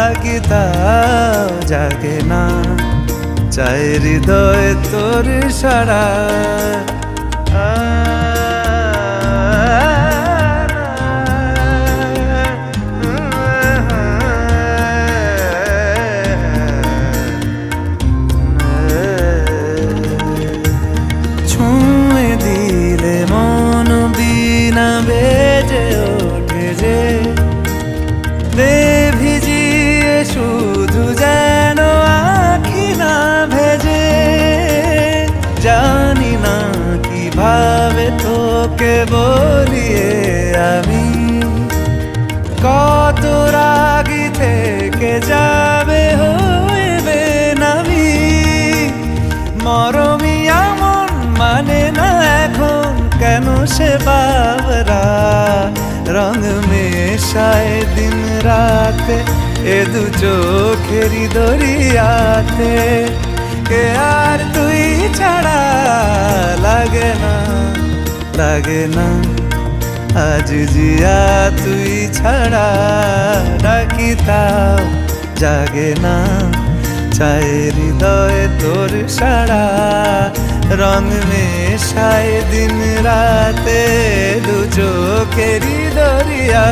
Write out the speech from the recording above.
ডাকি তাও জাগে না, চাই হৃদয় তোর সারা। ছুঁয়ে দিলে মন বিনা বেজে ওঠে যে, দে ভিজিয়ে শুধু যেন আখি না ভেজে। জানি না কিভাবে তোকে বলিয়ে আমি, কত রাগি থেকে যাবে হইবে নামি। মরমি এমন মানে না এখন কেন সে বাবরা, রং মেশায় দিন রাতে এ দু চোখেরই দরিয়াতে। কে আর তুই ছাড়া লাগে না, লাগে না আজ জিয়া তুই ছাড়া। ডাকি তাও জাগে না, চাই হৃদয় তোর সারা। রং মেশায় দিন রাতে দু চোখেরই দরিয়া।